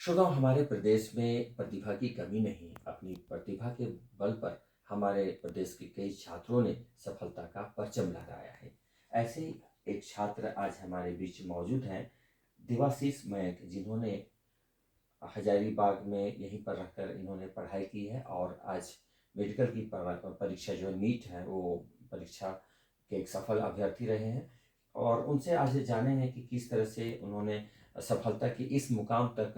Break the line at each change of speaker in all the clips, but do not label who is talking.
श्रोताओ, हमारे प्रदेश में प्रतिभा की कमी नहीं। अपनी प्रतिभा के बल पर हमारे प्रदेश के कई छात्रों ने सफलता का परचम लहराया है। ऐसे ही एक छात्र आज हमारे बीच मौजूद हैं, देवाशीष मयंक, जिन्होंने हजारीबाग में यहीं पर रहकर इन्होंने पढ़ाई की है और आज मेडिकल की परीक्षा जो नीट है वो परीक्षा के एक सफल अभ्यर्थी रहे हैं। और उनसे आज जानेंगे कि किस तरह से उन्होंने सफलता की इस मुकाम तक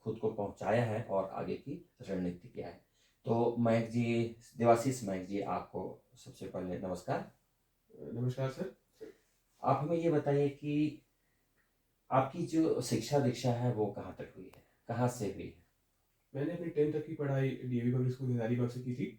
खुद को पहुंचाया है और आगे की रणनीति क्या है। तो मयंक जी, देवाशीष मयंक जी, आपको सबसे पहले नमस्कार।
नमस्कार सर।
आप हमें ये बताइए कि आपकी जो शिक्षा दीक्षा है वो कहाँ तक हुई है, कहाँ से हुई है?
मैंने अपनी 10th तक की पढ़ाई डीएवी पब्लिक स्कूल हजारीबाग से की थी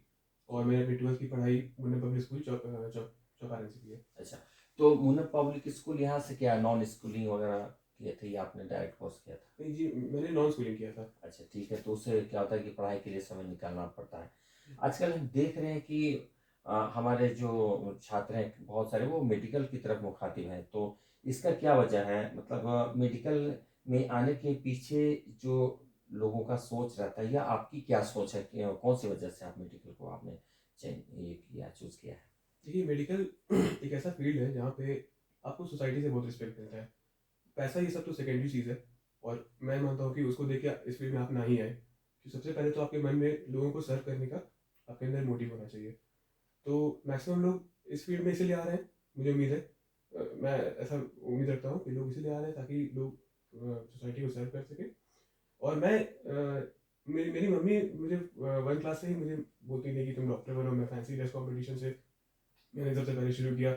और मैंने अपनी 12th की पढ़ाई मुन्ना पब्लिक स्कूल चौपारण से की है।
अच्छा, तो मुन्ना पब्लिक स्कूल यहाँ से क्या नॉन स्कूलिंग वगैरह किए थे या आपने डायरेक्ट कोर्स किया था?
नहीं जी, मैंने नॉन स्कूलिंग किया था।
अच्छा ठीक है, तो उससे क्या होता है कि पढ़ाई के लिए समय निकालना पड़ता है। आजकल हम देख रहे हैं कि हमारे जो छात्र हैं बहुत सारे वो मेडिकल की तरफ मुखातिब हैं, तो इसका क्या वजह है? मतलब मेडिकल में आने के पीछे जो लोगों का सोच रहता है, या आपकी क्या सोच है कि कौन सी वजह से आप मेडिकल को आपने चयन ये किया, चूज किया है?
देखिए, मेडिकल एक ऐसा फील्ड है जहाँ पे आपको सोसाइटी से बहुत रिस्पेक्ट मिलता है। पैसा ये सब तो सेकेंडरी चीज़ है और मैं मानता हूँ कि उसको देख के इस फील्ड में आप ना ही आए, कि सबसे पहले तो आपके मन में लोगों को सर्व करने का आपके अंदर मोटिव होना चाहिए। तो मैक्सिमम लोग इस फील्ड में इसीलिए आ रहे हैं, मुझे उम्मीद है, मैं ऐसा उम्मीद रखता हूँ कि लोग इसीलिए आ रहे हैं ताकि लोग सोसाइटी को सर्व कर सकें। और मैं मेरी मेरी मम्मी मुझे 1 क्लास से ही मुझे बोलती थी कि तुम डॉक्टर बनो। मैं फैंसी ड्रेस कॉम्पिटिशन से मैंने सबसे पहले शुरू किया,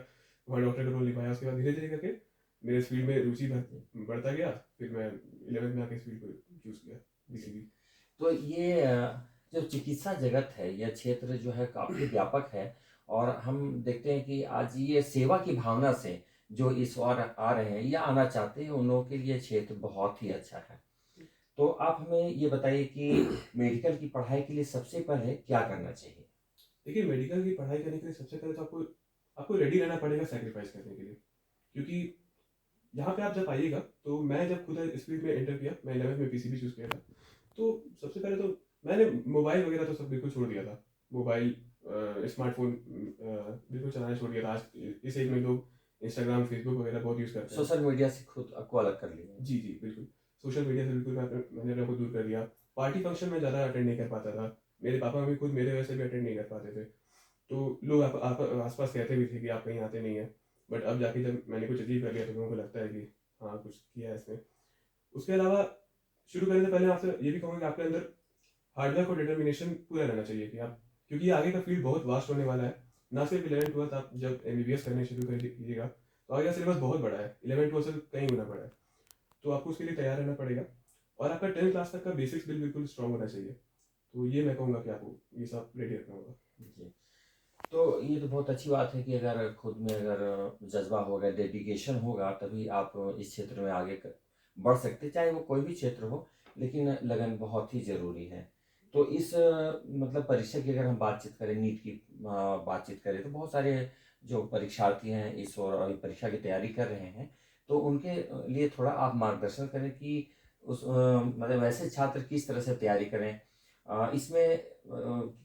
वहाँ डॉक्टर का रोल निभाया। उसके बाद धीरे धीरे करके मेरे इस फील्ड में रुचि बढ़ता गया। फिर मैं 11th में आके इस फील्ड को चूज़ किया, बीसीबी।
तो ये जो चिकित्सा जगत है, यह क्षेत्र जो है काफ़ी व्यापक है। और हम देखते हैं कि आज ये सेवा की भावना से जो इस ओर आ रहे हैं या आना चाहते हैं, उन लोगों के लिए क्षेत्र बहुत ही अच्छा है। तो आप हमें ये बताइए कि मेडिकल की पढ़ाई के लिए सबसे पहले क्या करना चाहिए?
देखिए, मेडिकल की पढ़ाई करने के लिए सबसे पहले तो आपको आपको रेडी रहना पड़ेगा सेक्रीफाइस करने के लिए, क्योंकि यहाँ पे आप जब आइएगा, तो मैं जब खुद इस फील्ड में एंटर किया, मैं 11th में पीसीबी चूज़ किया था। तो सबसे पहले तो मैंने मोबाइल वगैरह तो सब बिल्कुल छोड़ दिया था। मोबाइल, स्मार्टफ़ोन बिल्कुल चलाना छोड़ दिया था। आज इस एज में लोग इंस्टाग्राम, फेसबुक वगैरह बहुत यूज़ करते हैं।
सोशल मीडिया से खुद को अलग कर लिए।
जी, जी, बिल्कुल। सोशल मीडिया से बिल्कुल मैंने अपने को दूर कर दिया। पार्टी फंक्शन में ज़्यादा अटेंड नहीं कर पाता था। मेरे पापा मम्मी खुद मेरे वजह से भी अटेंड नहीं कर पाते थे। तो लोग आप आस-पास कहते भी थे कि आप कहीं आते नहीं हैं। बट अब जाके जब मैंने कुछ अचीव कर लिया तो लोगों को लगता है कि हाँ, कुछ किया है इसने। उसके अलावा शुरू करने से पहले मैं आपसे ये भी कहूँगा कि आपके अंदर हार्ड वर्क और डिटर्मिनेशन पूरा रहना चाहिए, कि आप, क्योंकि ये आगे का फील्ड बहुत वास्ट होने वाला है। ना सिर्फ 11th-12th, आप जब एमबीबीएस करने शुरू कर कीजिएगा, तो आगे का सिलेबस बहुत बड़ा है। 11th-12th से कहीं गुना बड़ा है। तो आपको उसके लिए तैयार रहना पड़ेगा और आपका 10th क्लास तक का बेसिक्स बिल्कुल स्ट्रॉन्ग होना चाहिए। तो ये मैं कहूँगा कि आपको ये सब रेडी रखना होगा।
जी। तो ये तो बहुत अच्छी बात है कि अगर खुद में अगर जज़्बा होगा, डेडिकेशन होगा, तभी आप इस क्षेत्र में आगे बढ़ सकते हैं, चाहे वो कोई भी क्षेत्र हो, लेकिन लगन बहुत ही ज़रूरी है। तो इस मतलब परीक्षा की अगर हम बातचीत करें, नीट की बातचीत करें, तो बहुत सारे जो परीक्षार्थी हैं इस ओर अभी परीक्षा की तैयारी कर रहे हैं, तो उनके लिए थोड़ा आप मार्गदर्शन करें कि उस मतलब ऐसे छात्र किस तरह से तैयारी करें। इसमें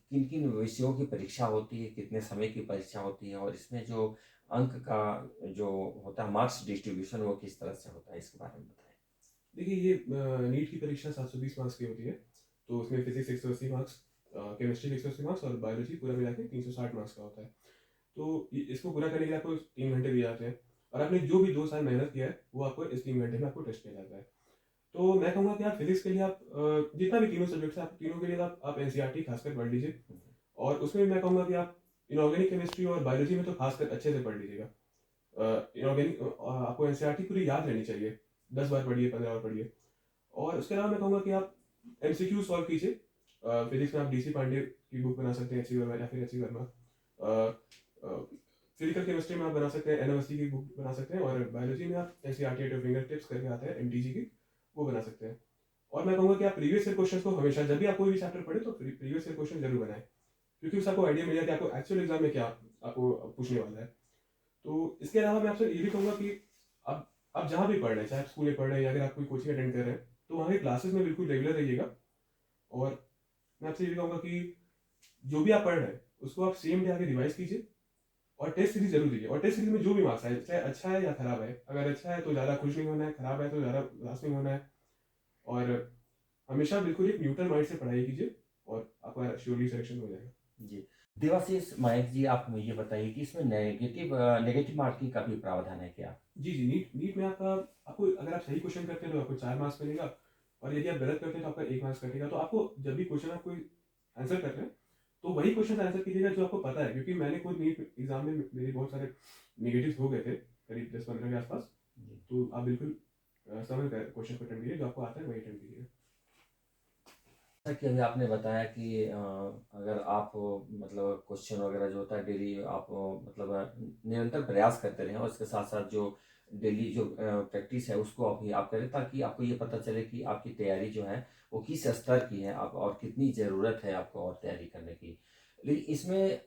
किन-किन विषयों की परीक्षा होती है, कितने समय की परीक्षा होती है और इसमें जो अंक का जो होता है मार्क्स डिस्ट्रीब्यूशन, वो किस तरह से होता है? इसके बारे में बताएँ।
देखिए, ये नीट की परीक्षा 720 मार्क्स की होती है। तो उसमें फिजिक्स 180 मार्क्स, केमिस्ट्री 180 मार्क्स और बायोलॉजी पूरा मिला के 360 मार्क्स का होता है। तो इसको पूरा करने के लिए आपको 3 घंटे दिए जाते हैं और आपने जो भी 2 साल मेहनत किया है वो आपको इस 3 घंटे में आपको टेस्ट किया जाता है। तो मैं कहूँगा कि आप फिजिक्स के लिए आप जितना भी तीनों सब्जेक्ट्स है, आप तीनों के लिए आप एनसीईआरटी खासकर पढ़ लीजिए।
हुँ,
और उसमें मैं कहूँगा कि आप इनऑर्गेनिक केमिस्ट्री और बायोलॉजी में तो खासकर अच्छे से पढ़ लीजिएगा। इनऑर्गेनिक आपको एनसीईआरटी पूरी याद रहनी चाहिए। 10 बार पढ़िए, 15 बार पढ़िए। और उसके अलावा मैं कहूँगा कि आप एमसीक्यू सॉल्व कीजिए। फिजिक्स में आप डीसी पांडे की बुक बना सकते हैं, एचसी वर्मा या फिर एचसी वर्मा। फिजिकल केमिस्ट्री में आप बना सकते हैं, एनओएसटी की बुक बना सकते हैं। और बायोलॉजी में आप NCERT at your finger tips करके आता है एमटीजी की, वो बना सकते हैं। और मैं कहूँगा कि आप प्रीवियस ईयर क्वेश्चन को हमेशा, जब भी आप कोई भी चैप्टर पढ़े, तो प्रीवियस ईयर क्वेश्चन जरूर बनाए, क्योंकि उससे आपको आइडिया मिलेगा कि आपको एक्चुअल एग्जाम में क्या आपको पूछने वाला है। तो इसके अलावा मैं आपसे ये भी कहूँगा कि आप जहाँ भी पढ़ रहे हैं, चाहे आप स्कूल में पढ़ रहे हैं या अगर आप कोई कोचिंग अटेंड कर रहे हैं, तो वहाँ के क्लासेस में बिल्कुल रेगुलर रहिएगा। और मैं आपसे ये भी कहूँगा कि जो भी आप पढ़ रहे हैं उसको आप सेम डे आके रिवाइज कीजिए और टेस्ट सीरीज जरूर दीजिए। और टेस्ट सीरीज में जो भी मार्क्स आए, चाहे अच्छा है या खराब है, अगर अच्छा है तो ज़्यादा खुश नहीं होना है, खराब है तो ज़्यादा उदास नहीं होना है। और हमेशा बिल्कुल एक न्यूट्रल माइंड से पढ़ाई कीजिए और आपका श्योरली सिलेक्शन हो जाएगा।
जी। देवाशीष मयंक जी, आप हमें ये बताइए कि इसमें नेगेटिव मार्किंग का भी प्रावधान है क्या?
जी जी, नीट नीट में आपको अगर आप सही क्वेश्चन करते हैं तो आपको 4 मार्क्स मिलेगा, और यदि आप गलत करते हैं तो आपका 1 मार्क्स कटेगा। तो आपको जब भी क्वेश्चन आप कोई आंसर कर रहे हैं तो वही क्वेश्चन आंसर कीजिएगा जो आपको पता है, क्योंकि मैंने खुद नीट एग्जाम में मेरे बहुत सारे नेगेटिव्स हो गए थे, करीब 10-15 के आसपास।
जी।
तो आप बिल्कुल समय कर क्वेश्चन को अटेंड कीजिए, जो आपको आता है वही अटेंड कीजिए।
जैसा कि अभी आपने बताया कि अगर आप मतलब क्वेश्चन वगैरह जो होता है डेली आप मतलब निरंतर प्रयास करते रहें और इसके साथ साथ जो डेली जो प्रैक्टिस है उसको अभी आप करें, ताकि आपको ये पता चले कि आपकी तैयारी जो है वो किस स्तर की है, आप और कितनी ज़रूरत है आपको और तैयारी करने की। लेकिन इसमें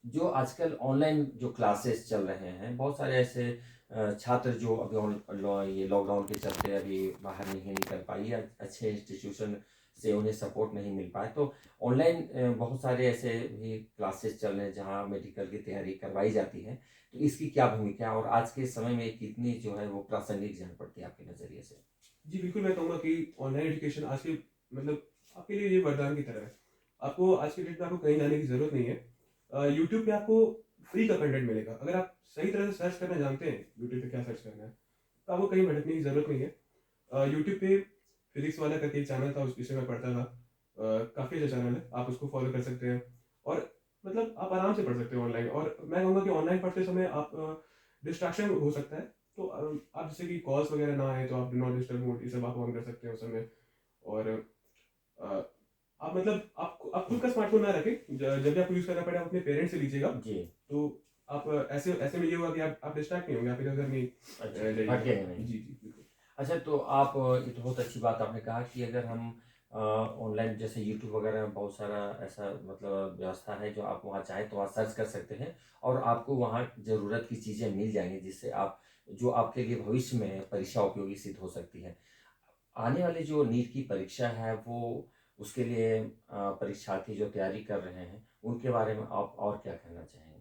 जो आजकल ऑनलाइन जो क्लासेस चल रहे हैं, बहुत सारे ऐसे छात्र जो अभी ये लॉकडाउन के चलते अभी बाहर नहीं निकल पाए या अच्छे इंस्टीट्यूशन से उन्हें सपोर्ट नहीं मिल पाए, तो ऑनलाइन बहुत सारे ऐसे भी क्लासेस चल रहे हैं जहाँ मेडिकल की तैयारी करवाई जाती है। तो इसकी क्या भूमिका है और आज के समय में कितनी जो है वो प्रासंगिक जान पड़ती है आपके नज़रिए से?
जी बिल्कुल, मैं कहूँगा कि ऑनलाइन एजुकेशन आज के मतलब आपके लिए ये वरदान की तरह है। आपको आज के डेट में आपको कहीं जाने की ज़रूरत नहीं है। यूट्यूब पे आपको फ्री का कंटेंट मिलेगा। अगर आप सही तरह से सर्च करना जानते हैं यूट्यूब पे क्या सर्च करना है, तो आपको कहीं भटकने की ज़रूरत नहीं है। यूट्यूब पे फिजिक्स वाला करके एक चैनल था, उस विषय में पढ़ता था। काफ़ी अच्छा चैनल है, आप उसको फॉलो कर सकते हैं। और मतलब आप आराम से पढ़ सकते हो ऑनलाइन। और मैं कहूँगा कि ऑनलाइन पढ़ते समय आप डिस्ट्रैक्शन हो सकता है, तो आप जैसे कि कॉल्स वगैरह ना आए तो आप डू नॉट डिस्टर्ब मोड ये सब आप ऑन कर सकते हैं उस समय। और अ, आप मतलब आप खुद का स्मार्टफ़ोन ना रखें, जब भी आपको यूज़ करना पड़े आप अपने पेरेंट्स से लीजिएगा।
जी।
तो आप ऐसे ऐसे में ये होगा कि आप डिस्ट्रैक्ट नहीं होंगे, आप इधर-उधर नहीं
अच्छा,
जाइएगा।
भटकेंगे नहीं।
जी, जी, बिल्कुल।
अच्छा, तो आप ये तो बहुत अच्छी बात आपने कहा कि अगर हम ऑनलाइन जैसे यूट्यूब वगैरह में बहुत सारा ऐसा मतलब व्यवस्था है जो आप वहाँ चाहें तो वहाँ सर्च कर सकते हैं और आपको वहाँ ज़रूरत की चीज़ें मिल जाएंगी, जिससे आप जो आपके लिए भविष्य में परीक्षा उपयोगी सिद्ध हो सकती है। आने वाली जो नीट की परीक्षा है वो उसके लिए परीक्षार्थी जो तैयारी कर रहे हैं उनके बारे में आप और क्या कहना चाहेंगे?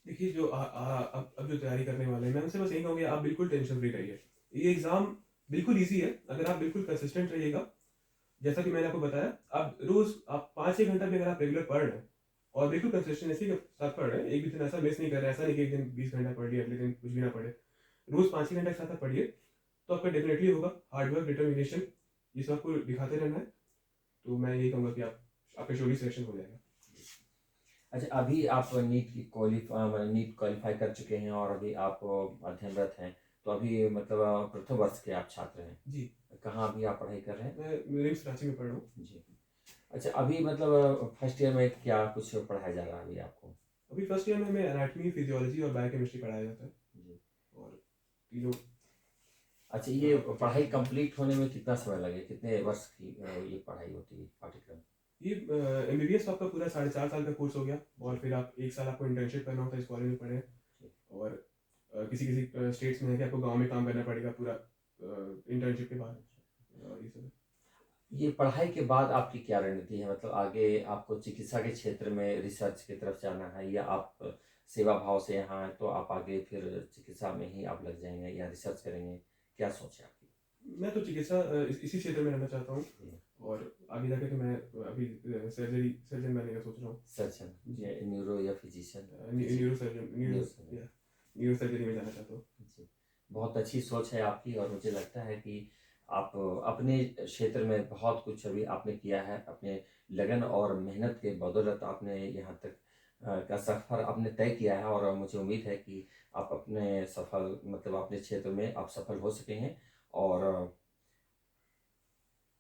देखिए, जो अब जो तैयारी करने वाले हैं, मैं उनसे बस यही कहूँगा, आप बिल्कुल टेंशन फ्री रहिए। ये एग्ज़ाम बिल्कुल ईज़ी है, अगर आप बिल्कुल कंसिस्टेंट रहिएगा। जैसा कि मैंने आपको बताया, आप रोज़ आप 5-6 घंटा भी अगर आप रेगुलर पढ़ रहे हैं और बिल्कुल कंसिस्टेंसी के साथ पढ़ रहे हैं, एक भी दिन ऐसा मिस नहीं कर रहे हैं, ऐसा नहीं कि एक दिन 20 घंटा पढ़ लिया, अगले दिन कुछ भी ना पढ़े। रोज़ 5-6 घंटे के साथ आप पढ़िए, तो आपका डेफ़िनिटली होगा। हार्ड वर्क, डिटर्मिनेशन, ये सब आपको दिखाते रहना है। तो मैं यही कहूँगा कि आपका श्योरली सिलेक्शन हो जाएगा।
अच्छा, अभी आप नीट क्वालिफ़ाई कर चुके हैं और अभी आप अध्ययनरत हैं, तो अभी मतलब प्रथम वर्ष के आप छात्र हैं।
जी,
कहाँ अभी आप पढ़ाई कर रहे हैं?
मैं रिम्स रांची में पढ़ रहा हूँ।
जी। अच्छा, अभी मतलब फर्स्ट ईयर में क्या कुछ पढ़ाया जा रहा है अभी आपको?
अभी फर्स्ट ईयर में हमें एनाटॉमी, फिजियोलॉजी और बायोकेमिस्ट्री पढ़ाया जाता है।
जी।
और तीनों
अच्छा, ये पढ़ाई कंप्लीट होने में कितना समय लगे? कितने वर्ष की ये पढ़ाई होती है, पाठ्यक्रम?
ये एमबीबीएस तो आपका पूरा 4.5 साल का कोर्स हो गया, और
जी।
फिर आप 1 साल आपको इंटर्नशिप करना होता है इस कॉलेज में पढ़े।
जी।
और किसी किसी स्टेट्स में है कि आपको गांव में काम करना पड़ेगा पूरा इंटर्नशिप के बाद। ये सब है।
ये पढ़ाई के बाद आपकी क्या रणनीति है? मतलब आगे आपको चिकित्सा के क्षेत्र में रिसर्च की तरफ जाना है या आप सेवा भाव से यहाँ हैं तो आप आगे फिर चिकित्सा में ही आप लग जाएँगे या रिसर्च करेंगे? क्या सोच है आपकी?
मैं तो चिकित्सा इसी क्षेत्र में रहना चाहता हूँ।
जी।
और आगे जाके तो मैं अभी सर्जन बनने का सोच रहा हूँ।
सर्जन
जी,
या न्यूरो या physician?
Neuro surgeon,
neuro.
Neuro surgery में जाना चाहता हूँ।
जी, बहुत अच्छी सोच है आपकी और मुझे लगता है कि आप अपने क्षेत्र में बहुत कुछ अभी आपने किया है, अपने लगन और मेहनत के बदौलत आपने यहाँ तक का सफ़र आपने तय किया है और मुझे उम्मीद है कि आप अपने सफल मतलब अपने क्षेत्र में आप सफल हो सके हैं। और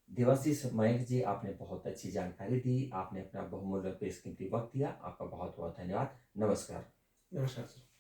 देवाशीष मयंक जी, आपने बहुत अच्छी जानकारी दी, आपने अपना बहुमूल्य बेशकीमती वक़्त दिया, आपका बहुत-बहुत धन्यवाद। नमस्कार।
नमस्कार सर।